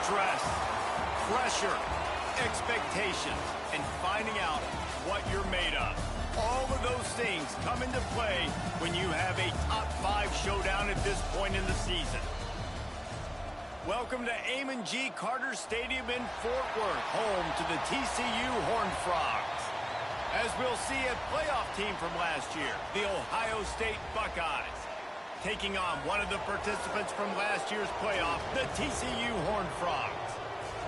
Stress, pressure, expectations, and finding out what you're made of. All of those things come into play when you have a top 5 showdown at this point in the season. Welcome to Amon G. Carter Stadium in Fort Worth, home to the TCU Horned Frogs. As we'll see, a playoff team from last year, the Ohio State Buckeyes, taking on one of the participants from last year's playoff, the TCU Horned Frogs.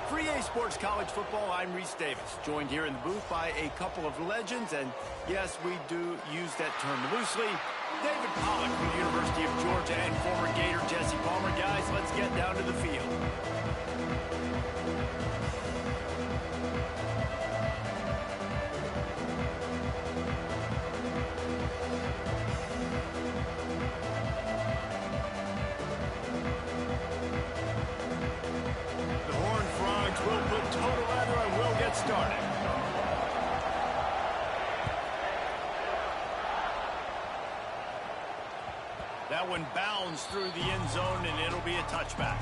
For EA Sports College Football, I'm Reese Davis, joined here in the booth by a couple of legends, and yes, we do use that term loosely. David Pollack from the University of Georgia and former Gator Jesse Palmer. Guys, let's get down to the field. The Horned Frogs will put total leather and we'll get started. That one bounds through the end zone, and it'll be a touchback.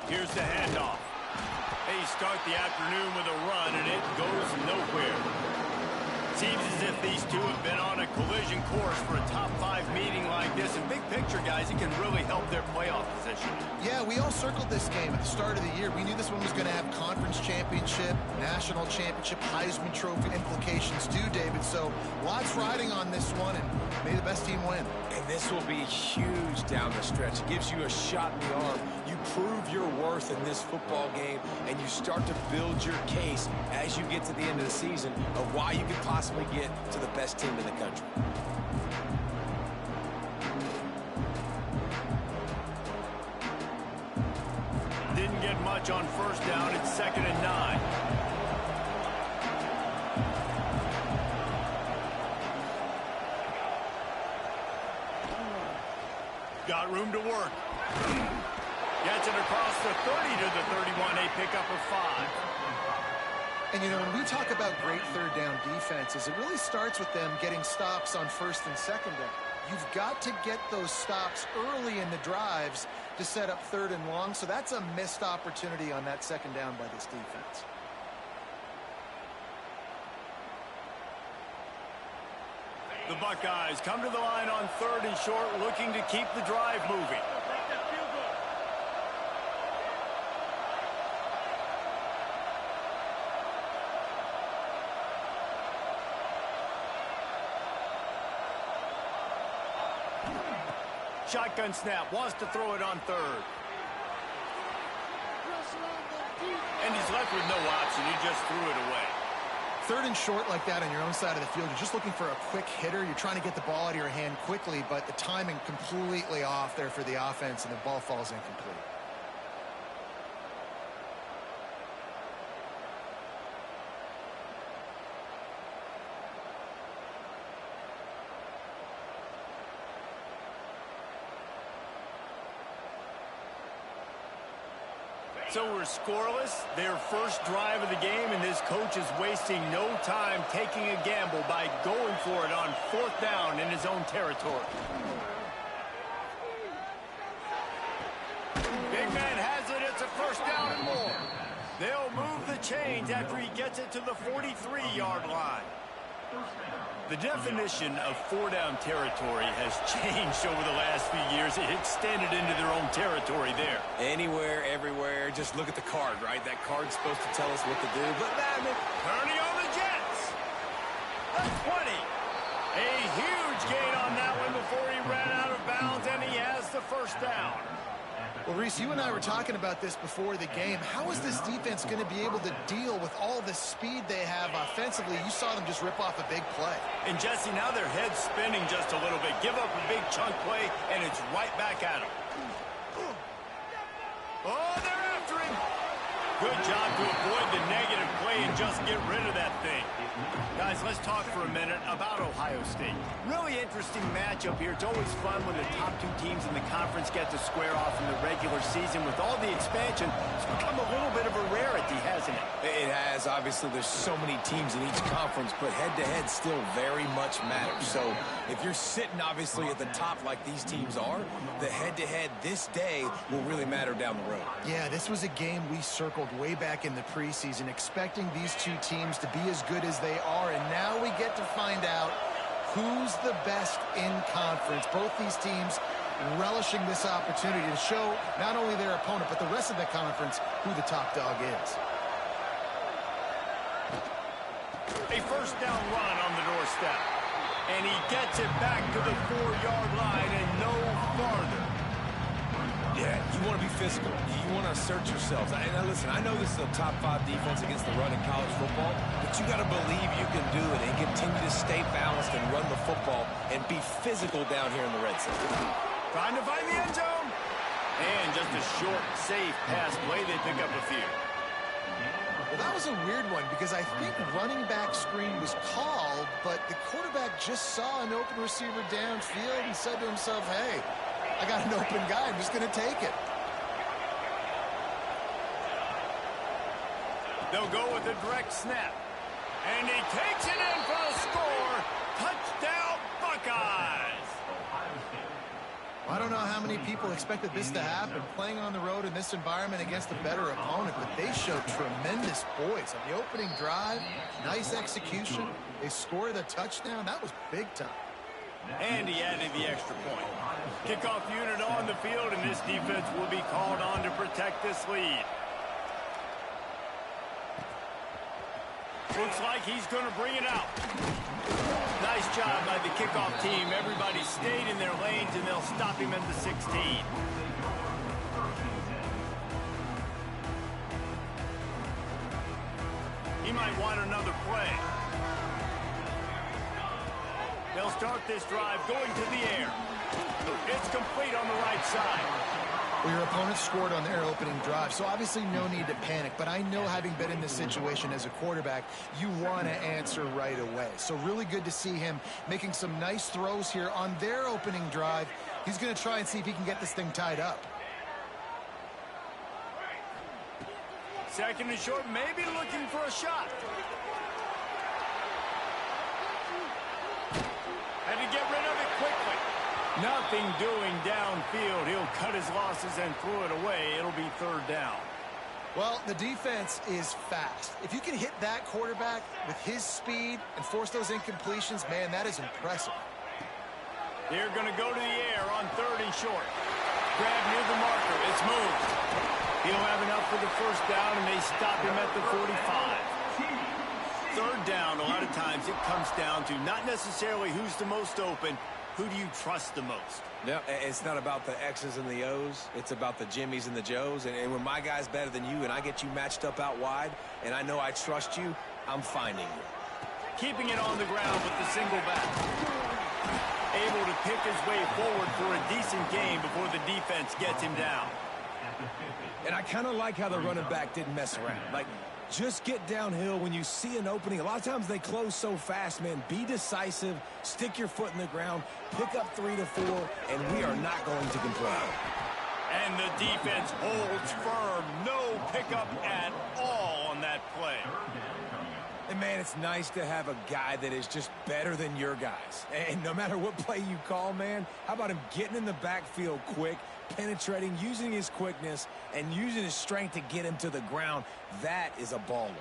Here's the handoff. They start the afternoon with a run, and it goes nowhere. Seems as if these two have been on a collision course for a top 5 meeting like this. And big picture, guys, it can really help their playoff position. Yeah, we all circled this game at the start of the year. We knew this one was going to have conference championship, national championship, Heisman Trophy implications too, David. So lots riding on this one, and may the best team win. And this will be huge down the stretch. It gives you a shot in the arm. You prove your worth in this football game, and you start to build your case as you get to the end of the season of why you could possibly get to the best team in the country. Didn't get much on first down. It's 2nd and 9. Got room to work. Gets it across the 30 to the 31. A pickup of 5. And, you know, when we talk about great third down defenses, it really starts with them getting stops on first and second down. You've got to get those stops early in the drives to set up 3rd and long. So that's a missed opportunity on that 2nd down by this defense. The Buckeyes come to the line on 3rd and short, looking to keep the drive moving. Shotgun snap, wants to throw it on 3rd. And he's left with no option. He just threw it away. 3rd and short like that on your own side of the field, you're just looking for a quick hitter. You're trying to get the ball out of your hand quickly, but the timing completely off there for the offense, and the ball falls incomplete. So we're scoreless, their first drive of the game, and this coach is wasting no time taking a gamble by going for it on 4th down in his own territory. Big man has it, it's a 1st down and more. They'll move the chains after he gets it to the 43-yard line. The definition of 4-down territory has changed over the last few years. It extended into their own territory there. Anywhere, everywhere, just look at the card, right? That card's supposed to tell us what to do. But turning on the Jets. The 20. A huge gain on that one before he ran out of bounds, and he has the 1st down. Well, Reese, you and I were talking about this before the game. How is this defense going to be able to deal with all the speed they have offensively? You saw them just rip off a big play. And, Jesse, now their head's spinning just a little bit. Give up a big chunk play, and it's right back at them. Oh, they're after him. Good job to avoid the negative play and just get rid of that thing. Guys, let's talk for a minute about Ohio State. Really interesting matchup here. It's always fun when the top two teams in the conference get to square off in the regular season. With all the expansion, it's become a little bit of a rarity, hasn't it? It has. Obviously, there's so many teams in each conference, but head-to-head still very much matters. So if you're sitting, obviously, at the top like these teams are, the head-to-head this day will really matter down the road. Yeah, this was a game we circled way back in the preseason, expecting these two teams to be as good as they are, and now we get to find out who's the best in conference. Both these teams relishing this opportunity to show not only their opponent, but the rest of the conference who the top dog is. A first down run on the doorstep. And he gets it back to the 4-yard line and no farther. Yeah, you want to be physical. You want to assert yourselves. And now listen, I know this is a top 5 defense against the run in college football, but you got to believe you can do it and continue to stay balanced and run the football and be physical down here in the red zone. Trying to find the end zone. And just a short, safe pass play. They pick up a few. Well, that was a weird one because I think running back screen was called, but the quarterback just saw an open receiver downfield and said to himself, hey, I got an open guy. I'm just going to take it. They'll go with a direct snap. And he takes it in for the score. Touchdown, Buckeyes. I don't know how many people expected this to happen, playing on the road in this environment against a better opponent, but they showed tremendous poise on the opening drive. Nice execution. They scored a touchdown. That was big time. And he added the extra point. Kickoff unit on the field, and this defense will be called on to protect this lead. Looks like he's going to bring it out. Nice job by the kickoff team. Everybody stayed in their lanes, and they'll stop him at the 16. He might want another play. They'll start this drive going to the air. It's complete on the right side. Well, your opponent scored on their opening drive, so obviously no need to panic. But I know, having been in this situation as a quarterback, you want to answer right away. So really good to see him making some nice throws here on their opening drive. He's going to try and see if he can get this thing tied up. Second and short, maybe looking for a shot. Had to get rid of it quickly. Nothing doing downfield. He'll cut his losses and throw it away. It'll be third down. Well, the defense is fast. If you can hit that quarterback with his speed and force those incompletions, man, that is impressive. They're going to go to the air on third and short. Grab near the marker. It's moved. He'll have enough for the first down, and they stop him at the 45. Third down, a lot of times it comes down to not necessarily who's the most open. Who do you trust the most? No, it's not about the X's and the O's. It's about the Jimmys and the Joes. And when my guy's better than you and I get you matched up out wide and I know I trust you, I'm finding you. Keeping it on the ground with the single back. Able to pick his way forward for a decent game before the defense gets him down. And I kind of like how the running back didn't mess around. Like, just get downhill when you see an opening. A lot of times they close so fast, man. Be decisive, stick your foot in the ground, pick up 3 to 4, and we are not going to complain. And the defense holds firm. No pickup at all on that play. And, man, it's nice to have a guy that is just better than your guys. And no matter what play you call, man, how about him getting in the backfield quick, penetrating, using his quickness, and using his strength to get him to the ground? That is a baller.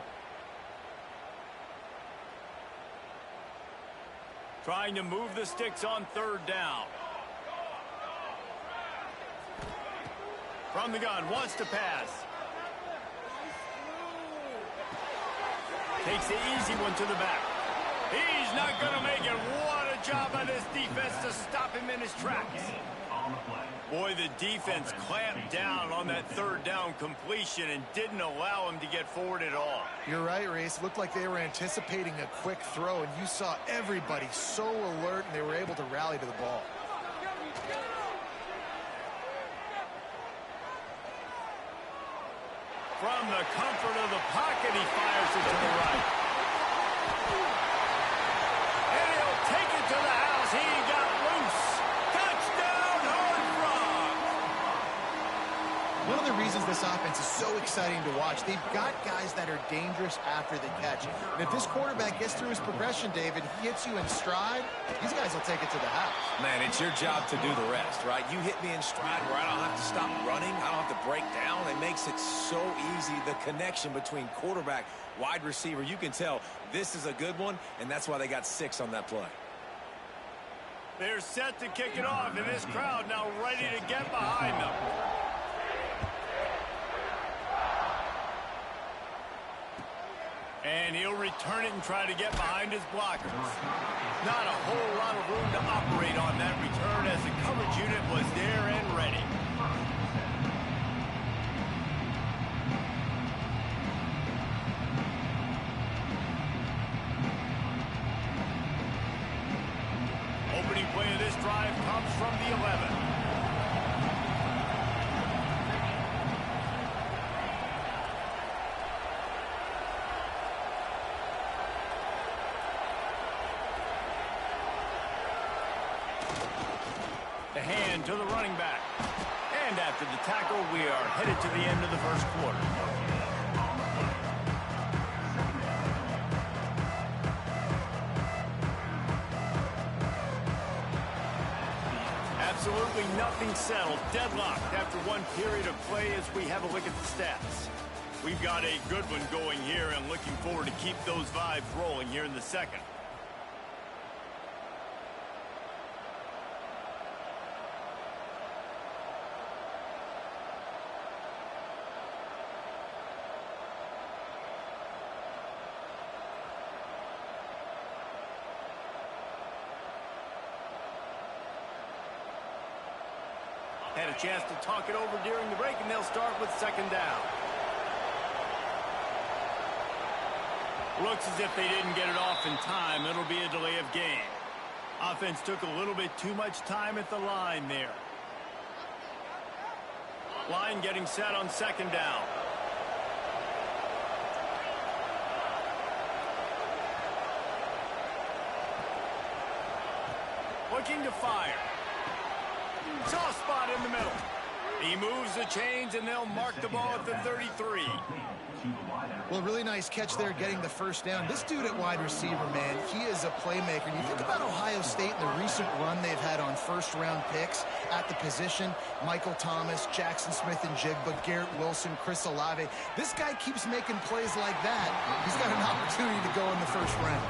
Trying to move the sticks on third down. From the gun, wants to pass. Takes the easy one to the back. He's not going to make it. What a job by this defense to stop him in his tracks. Boy, the defense clamped down on that third down completion and didn't allow him to get forward at all. You're right, Reese. It looked like they were anticipating a quick throw, and you saw everybody so alert, and they were able to rally to the ball. From the comfort of the pocket, he fires it to the right. And he'll take it to the house. He got loose. Touchdown, Horned Frogs! One of the reasons this offense is so exciting to watch, they've got guys that are dangerous after the catch. And if this quarterback gets through his progression, David, he hits you in stride, these guys will take it to the house. Man, it's your job to do the rest, right? You hit me in stride where I don't have to stop running. I don't have to break down. It makes it so easy, the connection between quarterback, wide receiver. You can tell this is a good one, and that's why they got 6 on that play. They're set to kick it off, and this crowd now ready to get behind them. And he'll return it and try to get behind his blockers. Not a whole lot of room to operate on that return as the coverage unit was there and ready. Opening play of this drive comes from the 11. The hand to the running back. And after the tackle, we are headed to the end of the first quarter. Absolutely nothing settled. Deadlocked after one period of play as we have a look at the stats. We've got a good one going here and looking forward to keep those vibes rolling here in the second. Had a chance to talk it over during the break, and they'll start with second down. Looks as if they didn't get it off in time. It'll be a delay of game. Offense took a little bit too much time at the line there. Line getting set on second down. Looking to fire. Soft spot in the middle. He moves the chains, and they'll mark the ball at the 33. Well, really nice catch there getting the first down. This dude at wide receiver, man, he is a playmaker. And you think about Ohio State and the recent run they've had on first-round picks at the position. Michael Thomas, Jackson Smith and Jigba, Garrett Wilson, Chris Olave. This guy keeps making plays like that. He's got an opportunity to go in the first round.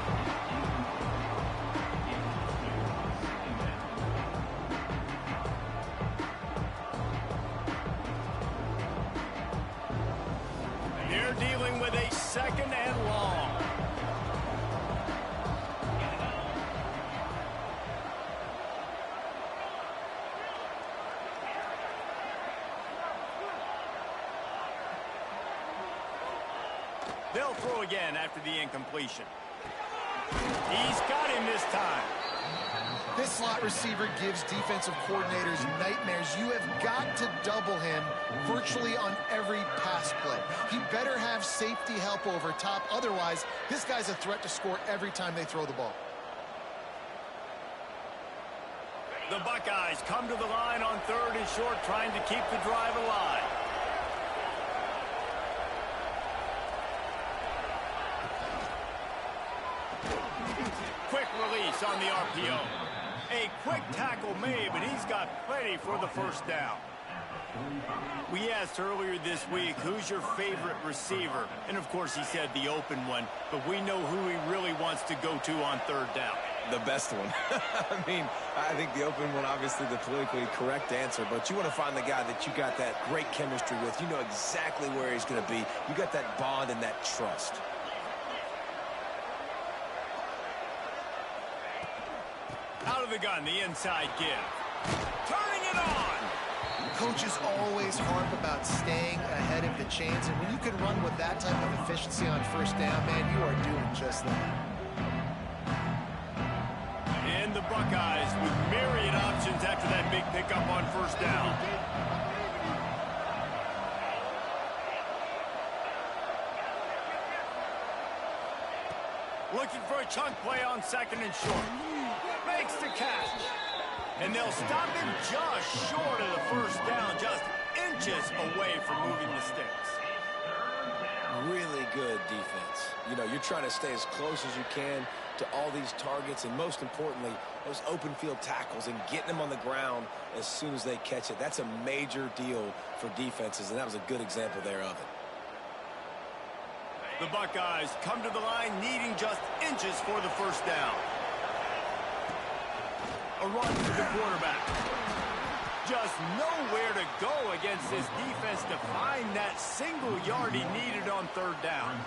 Dealing with a second and long. They'll throw again after the incompletion. He's got him this time. This slot receiver gives defensive coordinators nightmares. You have got to double him virtually on every pass play. He better have safety help over top. Otherwise, this guy's a threat to score every time they throw the ball. The Buckeyes come to the line on third and short, trying to keep the drive alive. Quick release on the RPO. A quick tackle made, but he's got plenty for the first down. We asked earlier this week, who's your favorite receiver? And, of course, he said the open one, but we know who he really wants to go to on third down. The best one. I mean, I think the open one, obviously the politically correct answer, but you want to find the guy that you got that great chemistry with. You know exactly where he's going to be. You got that bond and that trust. Out of the gun, the inside give. Turning it on! Coaches always harp about staying ahead of the chains, and when you can run with that type of efficiency on first down, man, you are doing just that. And the Buckeyes with myriad options after that big pickup on first down. Looking for a chunk play on second and short. Makes the catch. And they'll stop him just short of the first down, just inches away from moving the sticks. Really good defense. You know, you're trying to stay as close as you can to all these targets, and most importantly, those open field tackles and getting them on the ground as soon as they catch it. That's a major deal for defenses, and that was a good example there of it. The Buckeyes come to the line needing just inches for the first down. A run for the quarterback. Just nowhere to go against this defense to find that single yard he needed on third down.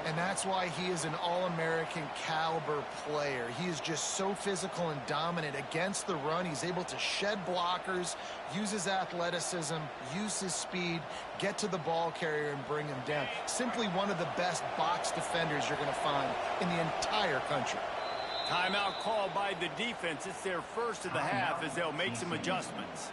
And that's why he is an All-American caliber player. He is just so physical and dominant against the run. He's able to shed blockers, use his athleticism, use his speed, get to the ball carrier and bring him down. Simply one of the best box defenders you're going to find in the entire country. Timeout called by the defense. It's their first of the half as they'll make some adjustments.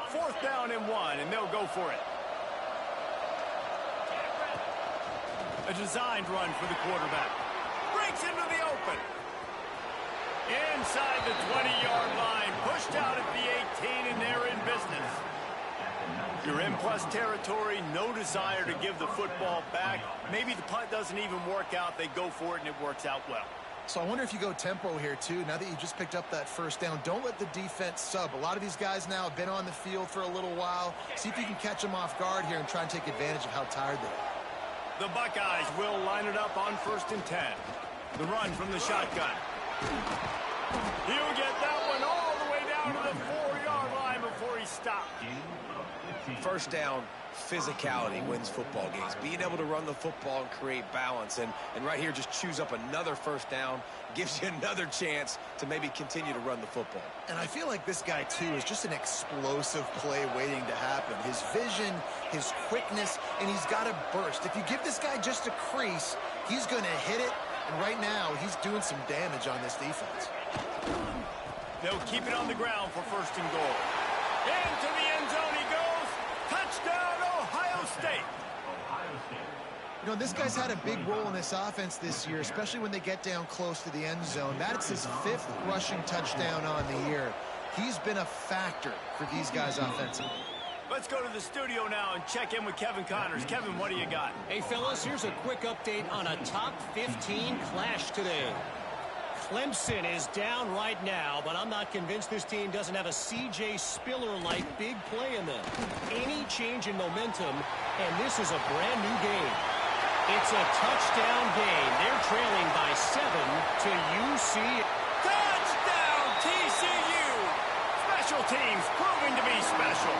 Fourth down and 1, and they'll go for it. A designed run for the quarterback. Breaks into the open. Inside the 20-yard line. Pushed out at the 18, and they're in business. You're in plus territory. No desire to give the football back. Maybe the punt doesn't even work out. They go for it, and it works out well. So I wonder if you go tempo here, too. Now that you just picked up that first down, don't let the defense sub. A lot of these guys now have been on the field for a little while. See if you can catch them off guard here and try and take advantage of how tired they are. The Buckeyes will line it up on 1st and 10. The run from the shotgun. He'll get that one all the way down to the 4-yard line before he stopped. First down, physicality wins football games. Being able to run the football and create balance. And right here, just choose up another first down. Gives you another chance to maybe continue to run the football. And I feel like this guy, too, is just an explosive play waiting to happen. His vision, his quickness, and he's got a burst. If you give this guy just a crease, he's going to hit it. And right now, he's doing some damage on this defense. They'll keep it on the ground for 1st and goal. Into the end zone he goes. Touchdown, Ohio State. You know, this guy's had a big role in this offense this year, especially when they get down close to the end zone. That's his 5th rushing touchdown on the year. He's been a factor for these guys offensively. Let's go to the studio now and check in with Kevin Connors. Kevin, what do you got? Hey, fellas, here's a quick update on a top 15 clash today. Clemson is down right now, but I'm not convinced this team doesn't have a C.J. Spiller-like big play in them. Any change in momentum, and this is a brand new game. It's a touchdown game. They're trailing by 7 to UC. Touchdown, TCU! Special teams proving to be special.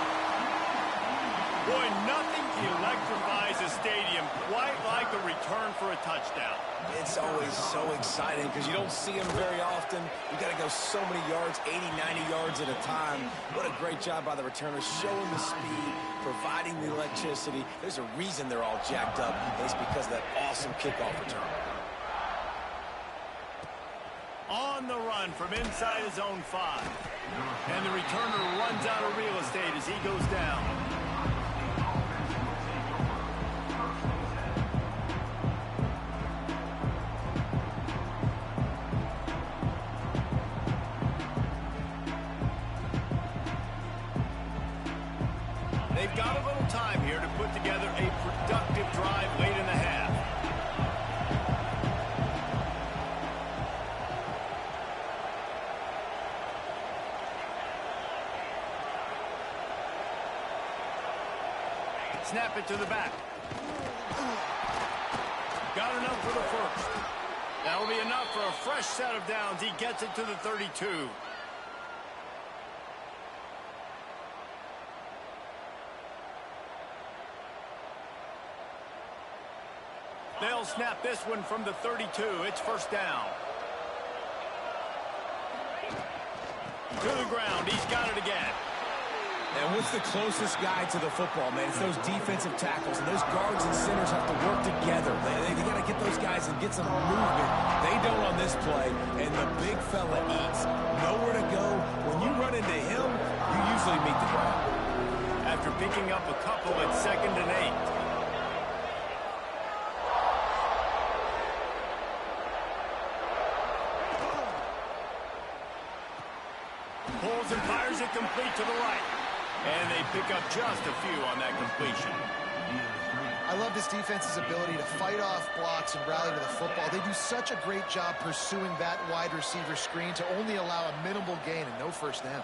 Boy, nothing electrifies a stadium quite like a return for a touchdown. It's always so exciting because you don't see them very often. You got to go so many yards, 80, 90 yards at a time. What a great job by the returners, showing the speed, providing the electricity. There's a reason they're all jacked up, and it's because of that awesome kickoff return. On the run from inside his own 5. And the returner runs out of real estate as he goes down. They've got a little time here to put together a productive drive late in the half. Snap it to the back. Got enough for the first. That'll be enough for a fresh set of downs. He gets it to the 32. They'll snap this one from the 32. It's 1st down. To the ground. He's got it again. And what's the closest guy to the football, man? It's those defensive tackles, and those guards and centers have to work together. They got to get those guys and get some movement. They don't on this play, and the big fella eats. Nowhere to go. When you run into him, you usually meet the ground. After picking up a couple at 2nd and 8. Pulls and fires it complete to the right. And they pick up just a few on that completion. I love this defense's ability to fight off blocks and rally to the football. They do such a great job pursuing that wide receiver screen to only allow a minimal gain and no first down.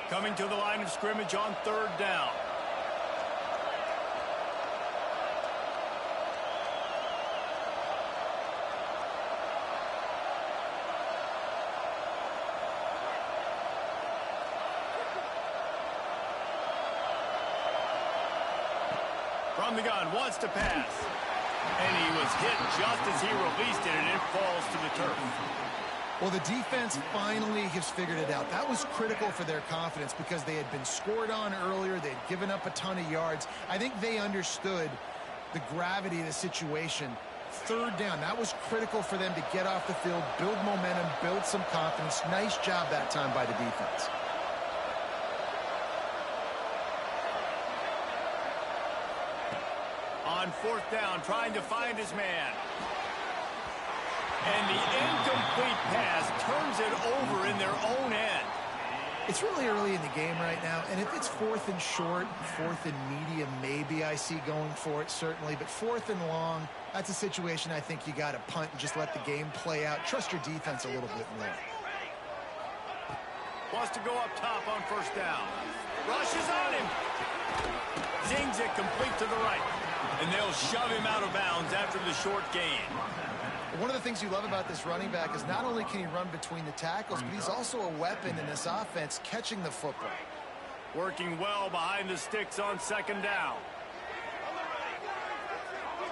Coming to the line of scrimmage on 3rd down. From the gun, wants to pass. And he was hit just as he released it, and it falls to the turf. Well, the defense finally has figured it out. That was critical for their confidence because they had been scored on earlier. They had given up a ton of yards. I think they understood the gravity of the situation. 3rd down, that was critical for them to get off the field, build momentum, build some confidence. Nice job that time by the defense. On 4th down, trying to find his man. And the incomplete pass turns it over in their own end. It's really early in the game right now, and if it's 4th and short, 4th and medium, maybe I see going for it, certainly. But 4th and long, that's a situation I think you got to punt and just let the game play out. Trust your defense a little bit more. Wants to go up top on 1st down. Rushes on him. Zings it complete to the right. And they'll shove him out of bounds after the short gain. One of the things you love about this running back is not only can he run between the tackles, but he's also a weapon in this offense catching the football. Working well behind the sticks on 2nd down.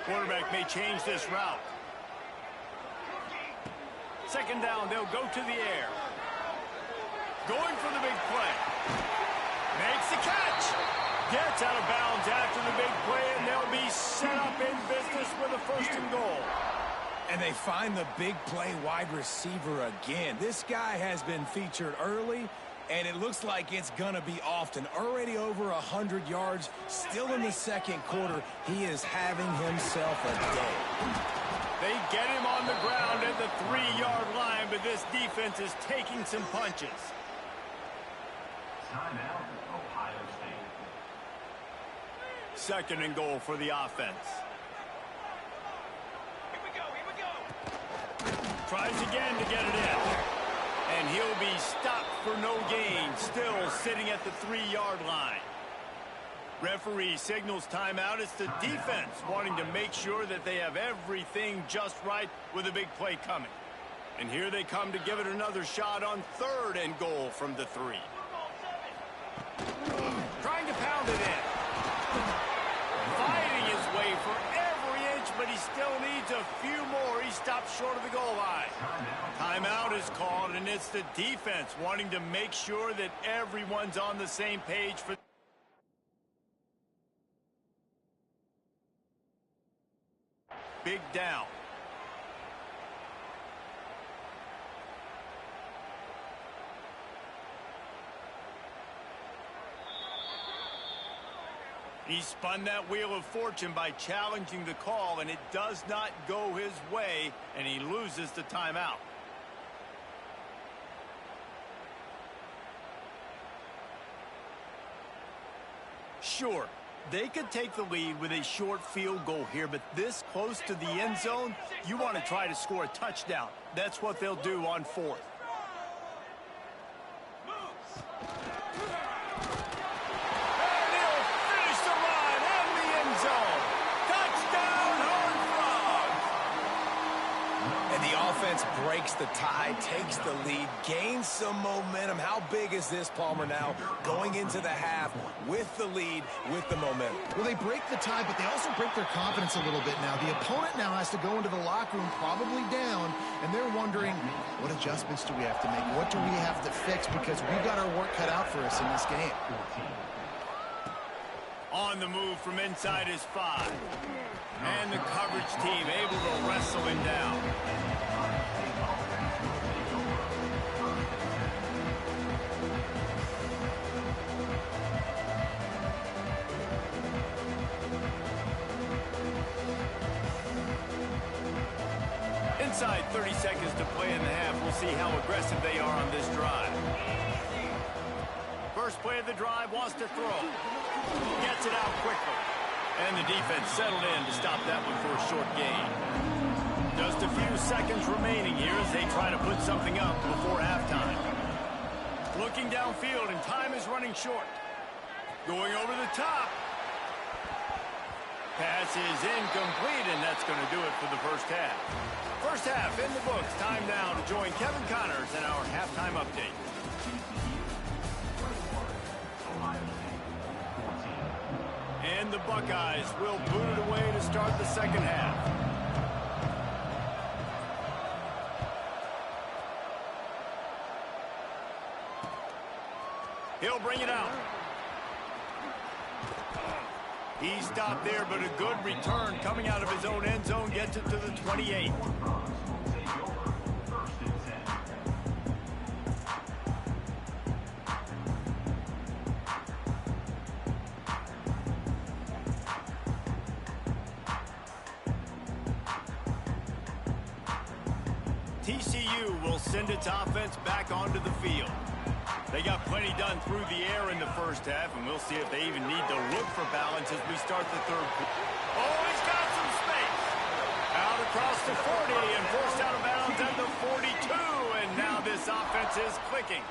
Quarterback may change this route. 2nd down, they'll go to the air. Going for the big play. Makes the catch. Gets out of bounds after the big play, and they'll be set up in business with a 1st and goal. And they find the big play wide receiver again. This guy has been featured early, and it looks like it's going to be often. Already over 100 yards, still in the 2nd quarter. He is having himself a day. They get him on the ground at the 3-yard line, but this defense is taking some punches. Timeout, Ohio State. 2nd and goal for the offense. Tries again to get it in. And he'll be stopped for no gain, still sitting at the 3-yard line. Referee signals timeout. It's the defense wanting to make sure that they have everything just right with a big play coming. And here they come to give it another shot on 3rd and goal from the 3. Trying to pound it in. Fighting his way for every inch, but he still needs a few more. He stops short of the goal line. Timeout is called, and it's the defense wanting to make sure that everyone's on the same page for big down. He spun that wheel of fortune by challenging the call, and it does not go his way, and he loses the timeout. Sure, they could take the lead with a short field goal here, but this close to the end zone, you want to try to score a touchdown. That's what they'll do on 4th. breaks the tie, takes the lead, gains some momentum. How big is this, Palmer, now going into the half with the lead, with the momentum? Well, they break the tie, but they also break their confidence a little bit now. The opponent now has to go into the locker room probably down, and they're wondering, what adjustments do we have to make? What do we have to fix? Because we've got our work cut out for us in this game. On the move from inside his 5. And the coverage team able to wrestle him down. Inside 30 seconds to play in the half. We'll see how aggressive they are on this drive. First play of the drive, wants to throw. Gets it out quickly. And the defense settled in to stop that one for a short gain. Just a few seconds remaining here as they try to put something up before halftime. Looking downfield, and time is running short. Going over the top. Pass is incomplete, and that's going to do it for the first half. First half in the books. Time now to join Kevin Connors in our halftime update. And the Buckeyes will boot it away to start the second half. He'll bring it out. He stopped there, but a good return coming out of his own end zone gets it to the 28. TCU will send its offense back onto the field. They got plenty done through the air in the first half, and we'll see if they even need to look for balance as we start the third quarter. Oh, he's got some space. Out across the 40 and forced out of bounds at the 42, and now this offense is clicking.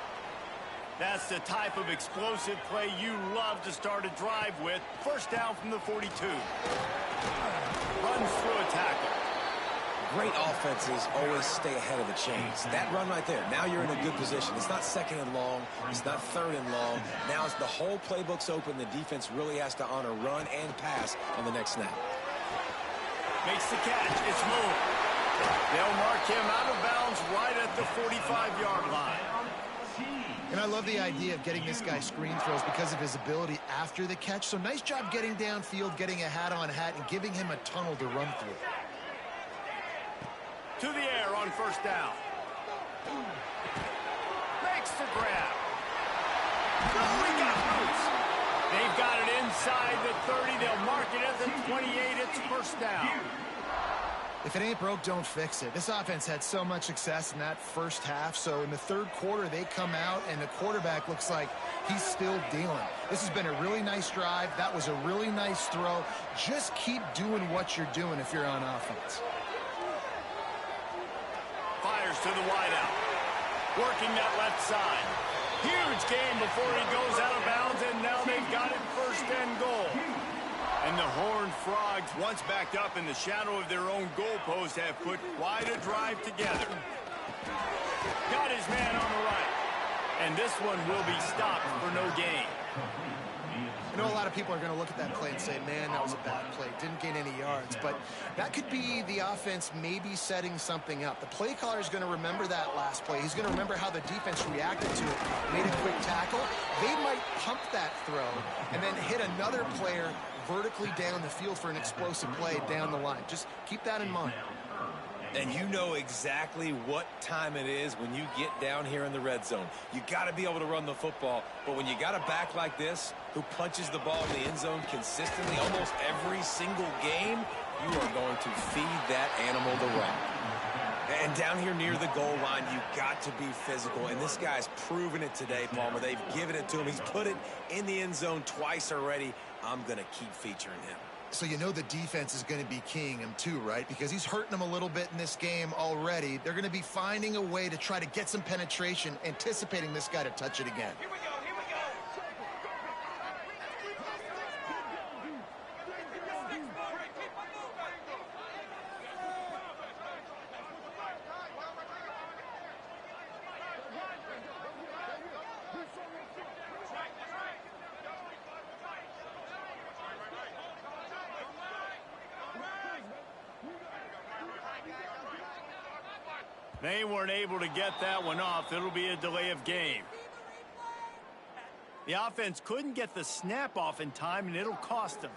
That's the type of explosive play you love to start a drive with. First down from the 42. Runs through a tackle. Great offenses always stay ahead of the chains. That run right there, now you're in a good position. It's not second and long. It's not third and long. Now as the whole playbook's open, the defense really has to honor run and pass on the next snap. Makes the catch. It's moved. They'll mark him out of bounds right at the 45-yard line. And I love the idea of getting this guy screen throws because of his ability after the catch. So nice job getting downfield, getting a hat-on-hat, and giving him a tunnel to run through. To the air on first down. Makes the grab. Oh, he got loose. They've got it inside the 30. They'll mark it at the 28. It's first down. If it ain't broke, don't fix it. This offense had so much success in that first half. So in the third quarter, they come out, and the quarterback looks like he's still dealing. This has been a really nice drive. That was a really nice throw. Just keep doing what you're doing if you're on offense. Fires to the wideout. Working that left side. Huge gain before he goes out of bounds, and now they've got it first and goal. And the Horned Frogs, once backed up in the shadow of their own goalpost, have put quite a drive together. Got his man on the right. And this one will be stopped for no gain. I know a lot of people are going to look at that play and say, man, that was a bad play. Didn't gain any yards. But that could be the offense maybe setting something up. The play caller is going to remember that last play. He's going to remember how the defense reacted to it, made a quick tackle. They might pump that throw and then hit another player vertically down the field for an explosive play down the line. Just keep that in mind. And you know exactly what time it is when you get down here in the red zone. You got to be able to run the football. But when you got a back like this who punches the ball in the end zone consistently almost every single game, you are going to feed that animal the rock. And down here near the goal line, you got to be physical. And this guy's proven it today, Palmer. They've given it to him. He's put it in the end zone twice already. I'm going to keep featuring him. So you know the defense is going to be keying him too, right? Because he's hurting them a little bit in this game already. They're going to be finding a way to try to get some penetration, anticipating this guy to touch it again. Here we go, here we go. They weren't able to get that one off. It'll be a delay of game. The offense couldn't get the snap off in time, and it'll cost them.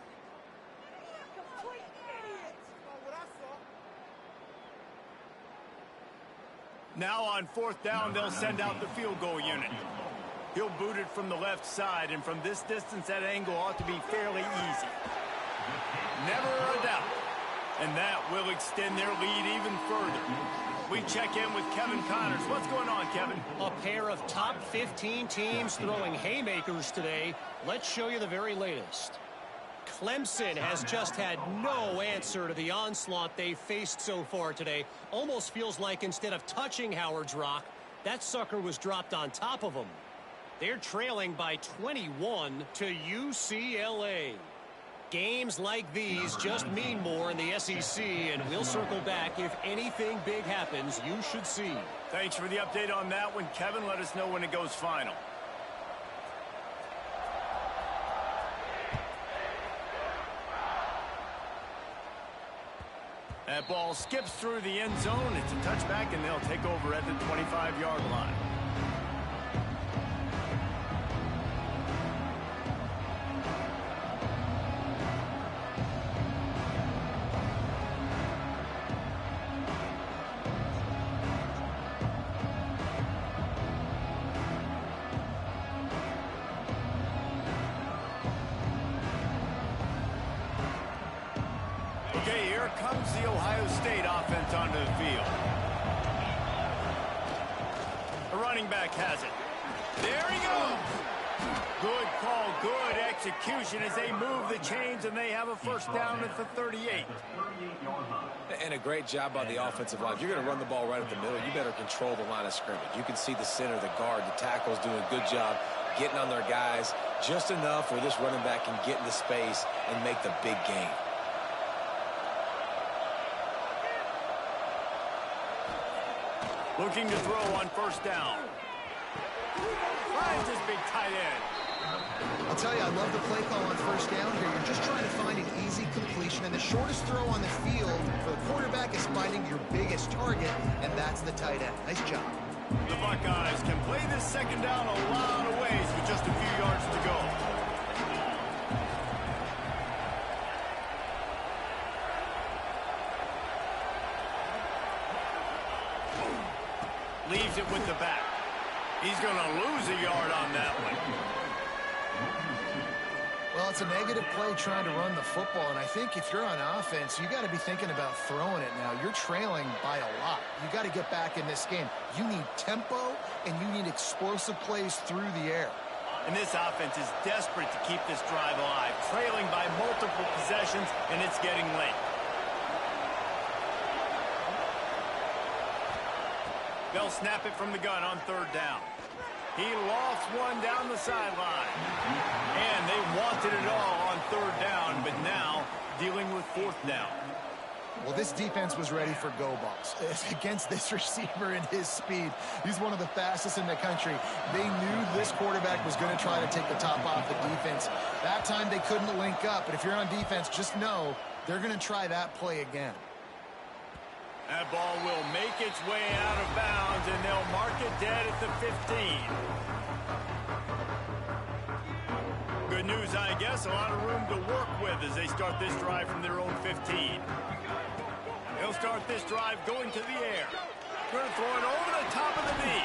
Now on 4th down, they'll send out the field goal unit. He'll boot it from the left side, and from this distance, that angle ought to be fairly easy. Never a doubt. And that will extend their lead even further. We check in with Kevin Connors. What's going on, Kevin? A pair of top 15 teams throwing haymakers today. Let's show you the very latest. Clemson has just had no answer to the onslaught they faced so far today. Almost feels like instead of touching Howard's Rock, that sucker was dropped on top of them. They're trailing by 21 to UCLA. Games like these just mean more in the SEC, and we'll circle back if anything big happens you should see. Thanks for the update on that one, Kevin. Let us know when it goes final. That ball skips through the end zone. It's a touchback, and they'll take over at the 25-yard line. Okay, here comes the Ohio State offense onto the field. The running back has it. There he goes. Good call, good execution as they move the chains, and they have a first down at the 38. And a great job by the offensive line. If you're going to run the ball right at the middle, you better control the line of scrimmage. You can see the center, the guard, the tackles doing a good job getting on their guys just enough where this running back can get into space and make the big gain. Looking to throw on first down. Finds his big tight end. I'll tell you, I love the play call on first down here. You're just trying to find an easy completion, and the shortest throw on the field for the quarterback is finding your biggest target, and that's the tight end. Nice job. The Buckeyes can play this second down a lot of ways with just a few yards to go. Leaves it with the back. He's going to lose a yard on that one. Well, it's a negative play trying to run the football, and I think if you're on offense, you got to be thinking about throwing it now. You're trailing by a lot. You got to get back in this game. You need tempo, and you need explosive plays through the air. And this offense is desperate to keep this drive alive, trailing by multiple possessions, and it's getting late. They'll snap it from the gun on third down. He lost one down the sideline. And they wanted it all on third down, but now dealing with fourth down. Well, this defense was ready for go balls. Against this receiver and his speed, he's one of the fastest in the country. They knew this quarterback was going to try to take the top off the defense. That time they couldn't link up, but if you're on defense, just know they're going to try that play again. That ball will make its way out of bounds, and they'll mark it dead at the 15. Good news, I guess. A lot of room to work with as they start this drive from their own 15. They'll start this drive going to the air. Going to throw it over the top of the knee.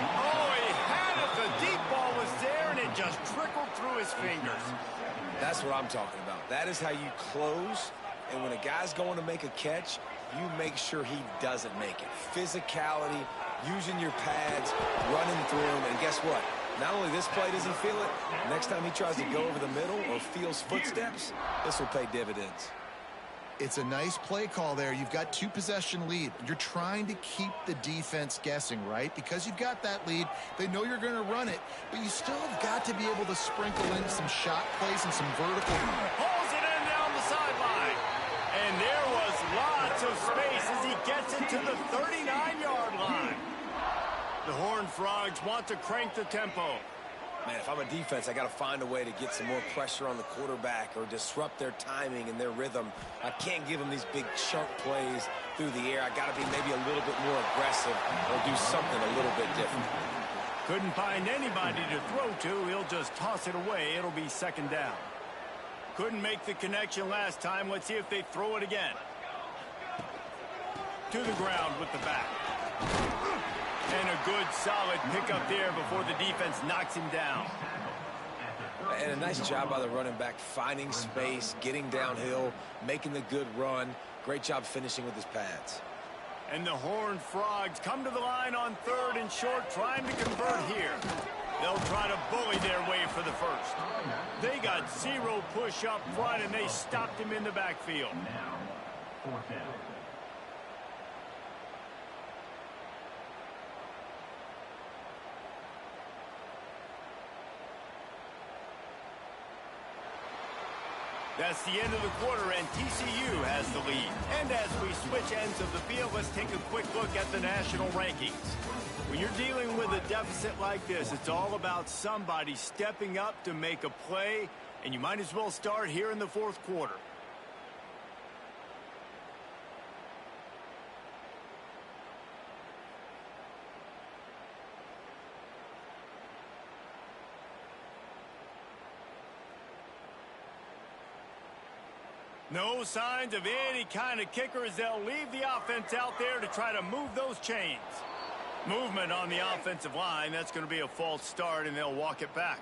Oh, he had it. The deep ball was there, and it just trickled through his fingers. That's what I'm talking about. That is how you close, and when a guy's going to make a catch, you make sure he doesn't make it. Physicality, using your pads, running through him, and guess what? Not only this play does he feel it, next time he tries to go over the middle or feels footsteps, this will pay dividends. It's a nice play call there. You've got 2-possession lead. You're trying to keep the defense guessing, right? Because you've got that lead, they know you're going to run it, but you still have got to be able to sprinkle in some shot plays and some vertical. Pulls it in down the sideline. And there was lots of space as he gets it to the 39-yard line. The Horned Frogs want to crank the tempo. Man, if I'm a defense, I got to find a way to get some more pressure on the quarterback or disrupt their timing and their rhythm. I can't give them these big chunk plays through the air. I got to be maybe a little bit more aggressive or do something a little bit different. Couldn't find anybody to throw to. He'll just toss it away. It'll be second down. Couldn't make the connection last time. Let's see if they throw it again. To the ground with the back. And a good, solid pickup there before the defense knocks him down. And a nice job by the running back, finding space, getting downhill, making the good run. Great job finishing with his pads. And the Horned Frogs come to the line on 3rd and short, trying to convert here. They'll try to bully their way for the first. They got 0 push up front, and they stopped him in the backfield. Now, 4th down. That's the end of the quarter, and TCU has the lead. And as we switch ends of the field, let's take a quick look at the national rankings. When you're dealing with a deficit like this, it's all about somebody stepping up to make a play, and you might as well start here in the 4th quarter. No signs of any kind of kicker as they'll leave the offense out there to try to move those chains. Movement on the offensive line. That's going to be a false start, and they'll walk it back.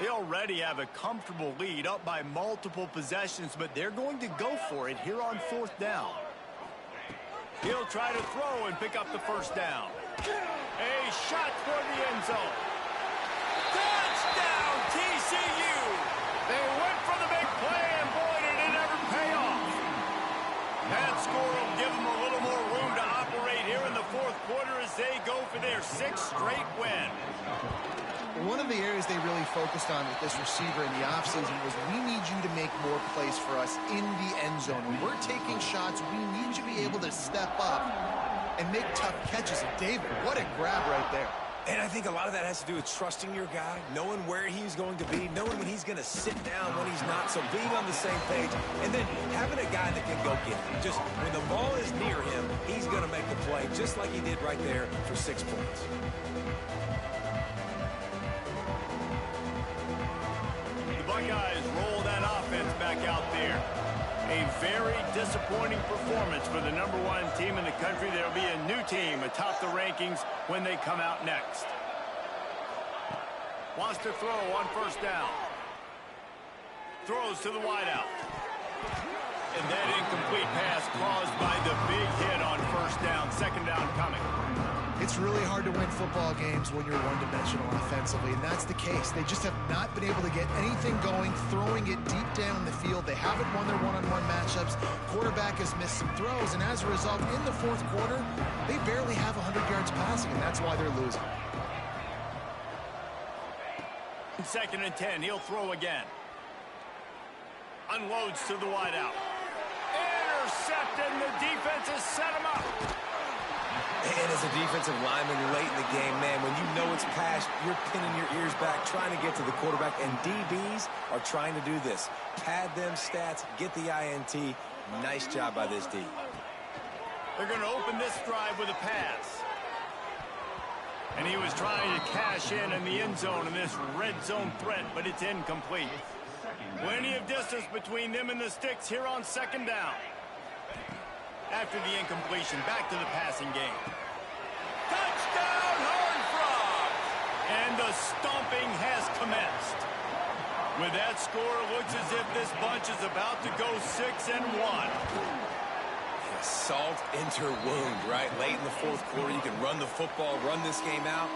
They already have a comfortable lead, up by multiple possessions, but they're going to go for it here on 4th down. He'll try to throw and pick up the first down. A shot for the end zone. Touchdown, TCU! They went for the big play, and boy, did it ever pay off. That score will give them a little more room to operate here in the 4th quarter as they go for their 6th straight win. One of the areas they really focused on with this receiver in the offseason was we need you to make more plays for us in the end zone. When we're taking shots, we need you to be able to step up and make tough catches. And David, what a grab right there. And I think a lot of that has to do with trusting your guy, knowing where he's going to be, knowing when he's going to sit down, when he's not, so being on the same page, and then having a guy that can go get it. Just when the ball is near him, he's going to make the play, just like he did right there for 6 points. The Buckeyes roll that offense back out there. A very disappointing performance for the #1 team in the country. There'll be a new team atop the rankings when they come out next. Wants to throw on 1st down. Throws to the wideout. And that incomplete pass caused by the big hit on 1st down. 2nd down coming. It's really hard to win football games when you're one-dimensional offensively, and that's the case. They just have not been able to get anything going, throwing it deep down the field. They haven't won their one-on-one matchups. Quarterback has missed some throws, and as a result, in the 4th quarter, they barely have 100 yards passing, and that's why they're losing. 2nd and 10. He'll throw again. Unloads to the wideout. Intercepted, and the defense has set him up. And as a defensive lineman late in the game, man, when you know it's past, you're pinning your ears back, trying to get to the quarterback, and DBs are trying to do this. Pad them stats, get the INT. Nice job by this D. They're going to open this drive with a pass. And he was trying to cash in the end zone in this red zone threat, but it's incomplete. Plenty of distance between them and the sticks here on 2nd down. After the incompletion, back to the passing game. Touchdown, Horned Frogs! And the stomping has commenced. With that score, it looks as if this bunch is about to go 6-1. Salt into wound, right? Late in the 4th quarter, you can run the football, run this game out.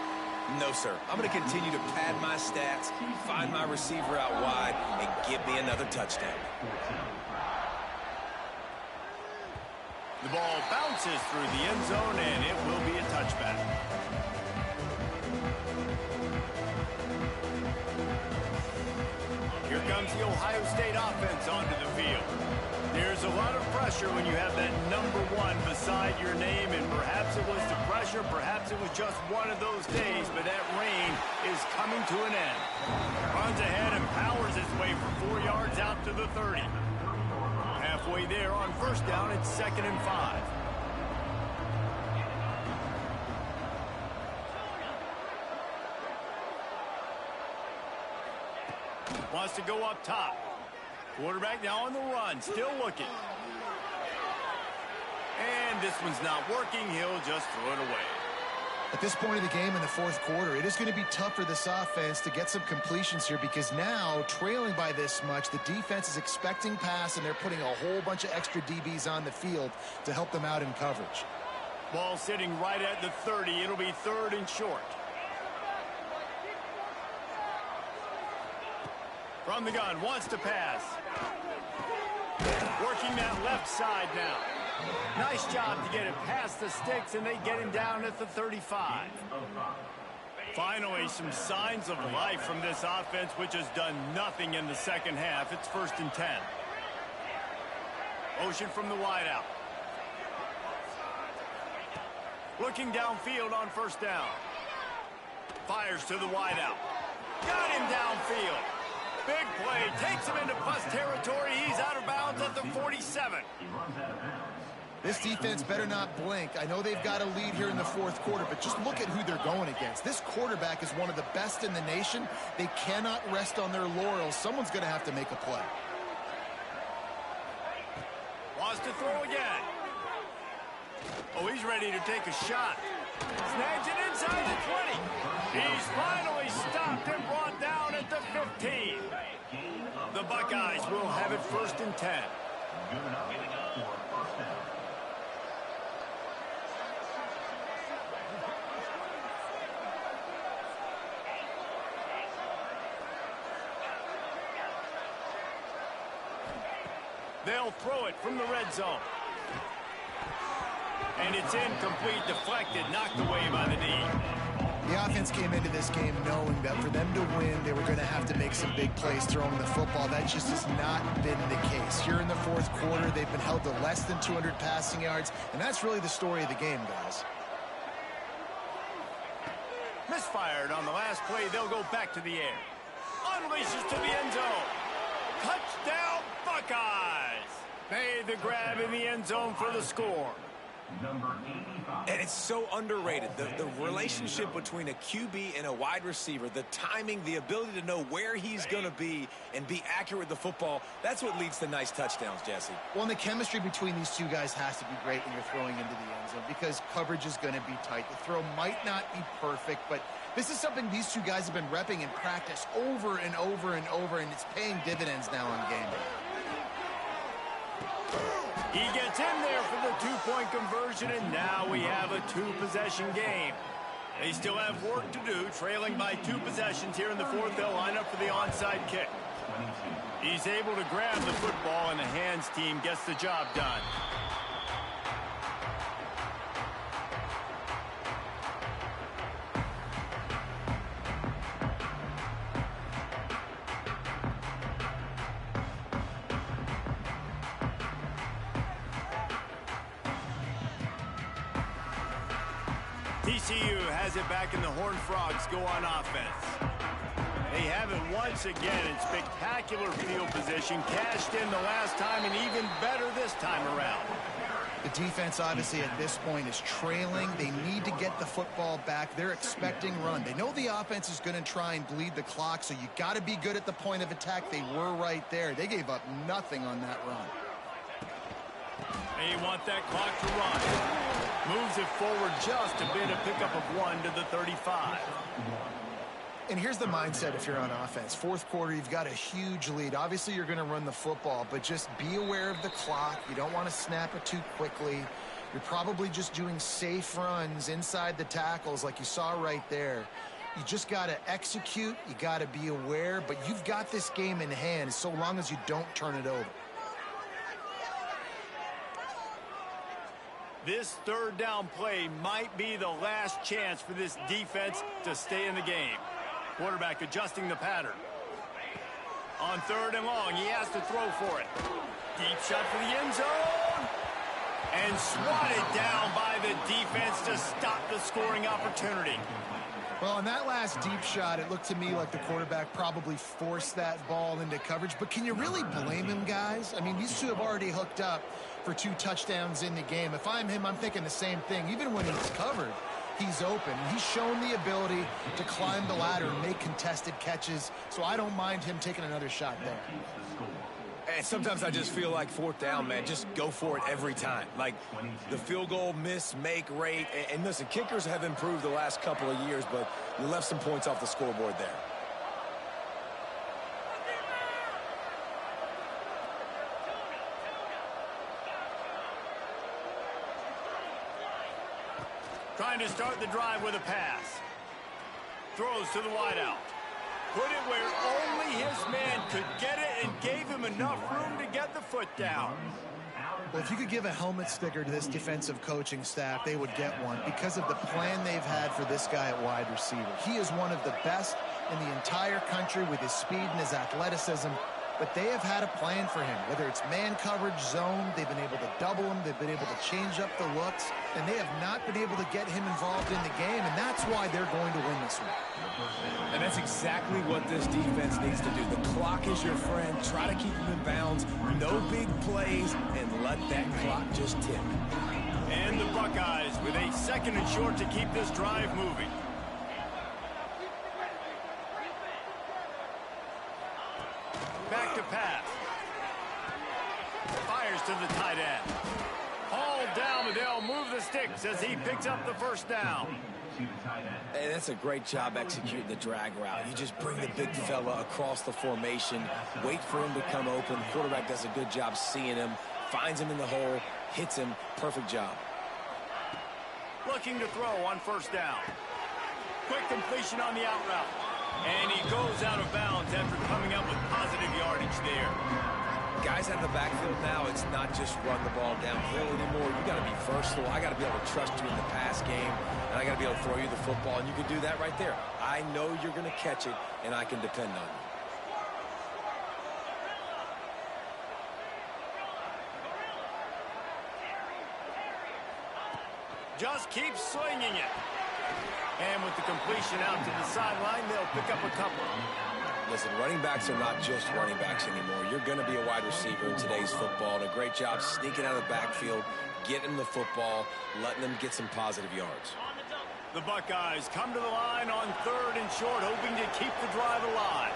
No, sir. I'm going to continue to pad my stats, find my receiver out wide, and give me another touchdown. The ball bounces through the end zone, and it will be a touchback. Here comes the Ohio State offense onto the field. There's a lot of pressure when you have that #1 beside your name, and perhaps it was the pressure, perhaps it was just one of those days, but that rain is coming to an end. Runs ahead and powers his way for 4 yards out to the 30. Halfway there on first down, it's 2nd and 5. Wants to go up top. Quarterback now on the run, still looking. And this one's not working. He'll just throw it away. At this point of the game in the fourth quarter, it is going to be tough for this offense to get some completions here because now, trailing by this much, the defense is expecting pass, and they're putting a whole bunch of extra DBs on the field to help them out in coverage. Ball sitting right at the 30. It'll be 3rd and short. From the gun, wants to pass. Working that left side now. Nice job to get it past the sticks, and they get him down at the 35. Finally, some signs of life from this offense, which has done nothing in the second half. It's 1st and 10. Motion from the wideout. Looking downfield on first down. Fires to the wideout. Got him downfield. Big play, takes him into plus territory. He's out of bounds at the 47. This defense better not blink. I know they've got a lead here in the fourth quarter, but just look at who they're going against. This quarterback is one of the best in the nation. They cannot rest on their laurels. Someone's going to have to make a play. Wants to throw again. Oh, he's ready to take a shot. Snags it inside the 20. He's finally stopped and brought down at the 15. The Buckeyes will have it 1st and 10. They'll throw it from the red zone. And it's incomplete, deflected, knocked away by the knee. The offense came into this game knowing that for them to win, they were going to have to make some big plays throwing the football. That just has not been the case. Here in the fourth quarter, they've been held to less than 200 passing yards, and that's really the story of the game, guys. Misfired on the last play. They'll go back to the air. Unleashes to the end zone. Touchdown, Buckeyes! Made the grab in the end zone for the score. And it's so underrated. The relationship between a QB and a wide receiver, the timing, the ability to know where he's going to be and be accurate with the football, that's what leads to nice touchdowns, Jesse. Well, and the chemistry between these two guys has to be great when you're throwing into the end zone because coverage is going to be tight. The throw might not be perfect, but this is something these two guys have been repping in practice over and over and over, and it's paying dividends now on game day. He gets in there for the two-point conversion, and now we have a two-possession game. They still have work to do, trailing by 2 possessions here in the fourth. They'll line up for the onside kick. He's able to grab the football, and the hands team gets the job done. TCU has it back, and the Horned Frogs go on offense. They have it once again in spectacular field position, cashed in the last time, and even better this time around. The defense, obviously, at this point is trailing. They need to get the football back. They're expecting run. They know the offense is going to try and bleed the clock, so you got to be good at the point of attack. They were right there. They gave up nothing on that run. They want that clock to run. Moves it forward just a bit, a pickup of 1 to the 35. And here's the mindset if you're on offense. Fourth quarter, you've got a huge lead. Obviously, you're going to run the football, but just be aware of the clock. You don't want to snap it too quickly. You're probably just doing safe runs inside the tackles like you saw right there. You just got to execute. You got to be aware, but you've got this game in hand so long as you don't turn it over. This third down play might be the last chance for this defense to stay in the game. Quarterback adjusting the pattern. On 3rd and long, he has to throw for it. Deep shot for the end zone. And swatted down by the defense to stop the scoring opportunity. Well, on that last deep shot, it looked to me like the quarterback probably forced that ball into coverage. But can you really blame him, guys? I mean, these two have already hooked up for 2 touchdowns in the game. If I'm him, I'm thinking the same thing. Even when he's covered, he's open. He's shown the ability to climb the ladder and make contested catches. So I don't mind him taking another shot there. And sometimes I just feel like 4th down, man, just go for it every time. Like the field goal miss, make rate. And listen, kickers have improved the last couple of years, but you left some points off the scoreboard there. Trying to start the drive with a pass. Throws to the wideout. Put it where only his man could get it and gave him enough room to get the foot down. Well, if you could give a helmet sticker to this defensive coaching staff, they would get one because of the plan they've had for this guy at wide receiver. He is one of the best in the entire country with his speed and his athleticism, but they have had a plan for him. Whether it's man coverage, zone, they've been able to double him, they've been able to change up the looks, and they have not been able to get him involved in the game, and that's why they're going to win this one. And that's exactly what this defense needs to do. The clock is your friend. Try to keep him in bounds. No big plays, and let that clock just tick. And the Buckeyes with a 2nd and short to keep this drive moving. Back to pass. Fires to the tight end. Hauled down, but they'll move the sticks as he picks up the 1st down. Hey, that's a great job executing the drag route. You just bring the big fella across the formation, wait for him to come open. The quarterback does a good job seeing him, finds him in the hole, hits him. Perfect job. Looking to throw on 1st down. Quick completion on the out route. And he goes out of bounds after coming up with positive yardage there. Guys out of the backfield now, it's not just run the ball downhill anymore. You got to be versatile. I got to be able to trust you in the pass game, and I got to be able to throw you the football, and you can do that right there. I know you're going to catch it, and I can depend on you. Just keep swinging it. And with the completion out to the sideline, they'll pick up a couple. Listen, running backs are not just running backs anymore. You're going to be a wide receiver in today's football. And a great job sneaking out of the backfield, getting the football, letting them get some positive yards. The Buckeyes come to the line on 3rd and short, hoping to keep the drive alive.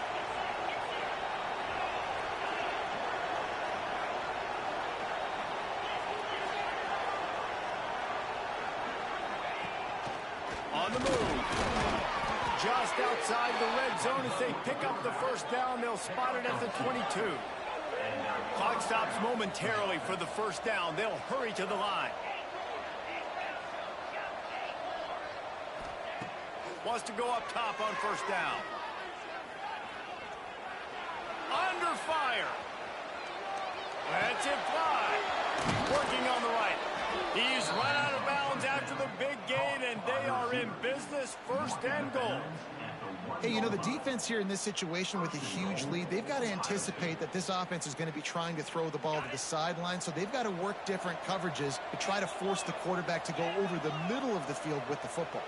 On the move. Just outside the red zone as they pick up the 1st down. They'll spot it at the 22. Clock stops momentarily for the 1st down. They'll hurry to the line. Wants to go up top on 1st down. Under fire. That's it fly. Working on the right. He's run out of bounds after the big gain, and they are in business. 1st and goal. Hey, you know, the defense here in this situation with a huge lead, they've got to anticipate that this offense is going to be trying to throw the ball to the sideline, so they've got to work different coverages to try to force the quarterback to go over the middle of the field with the football.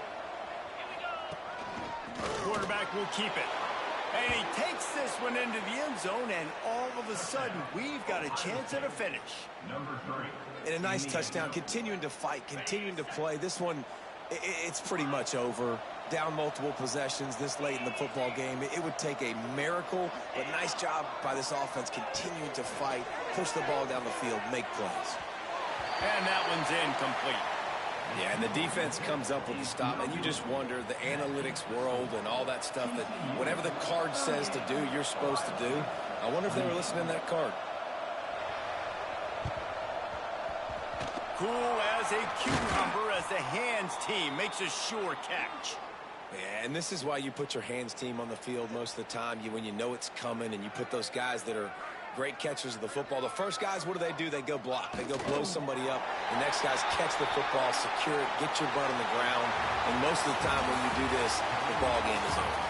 Quarterback will keep it. And he takes this one into the end zone, and all of a sudden, we've got a chance at a finish. And a nice touchdown, continuing to fight, continuing to play. This one, it's pretty much over. Down multiple possessions this late in the football game. It would take a miracle, but nice job by this offense continuing to fight, push the ball down the field, make plays. And that one's incomplete. Yeah, and the defense comes up with the stop, and you just wonder, the analytics world and all that stuff, that whatever the card says to do, you're supposed to do. I wonder if they were listening to that card. Cool as a cucumber as the hands team makes a sure catch. Yeah, and this is why you put your hands team on the field most of the time, when you know it's coming, and you put those guys that are great catchers of the football. The first guys, what do? They go block. They go blow somebody up. The next guys catch the football, secure it, get your butt on the ground. And most of the time when you do this, the ball game is over.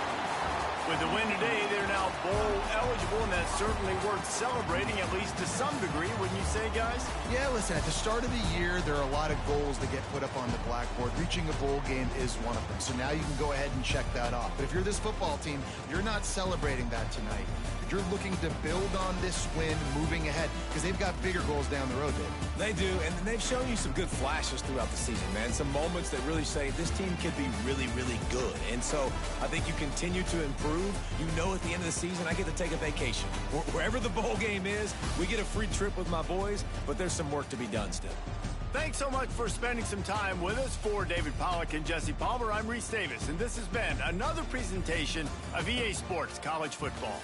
With the win today, they're now bowl eligible and that's certainly worth celebrating, at least to some degree, wouldn't you say, guys? Yeah, listen, at the start of the year, there are a lot of goals that get put up on the blackboard. Reaching a bowl game is one of them. So now you can go ahead and check that off. But if you're this football team, you're not celebrating that tonight. You're looking to build on this win moving ahead because they've got bigger goals down the road, Dave. They do, and they've shown you some good flashes throughout the season, man. Some moments that really say this team could be really, really good. And so I think you continue to improve. You know at the end of the season, I get to take a vacation. Wherever the bowl game is, we get a free trip with my boys, but there's some work to be done still. Thanks so much for spending some time with us. For David Pollack and Jesse Palmer, I'm Reese Davis, and this has been another presentation of EA Sports College Football.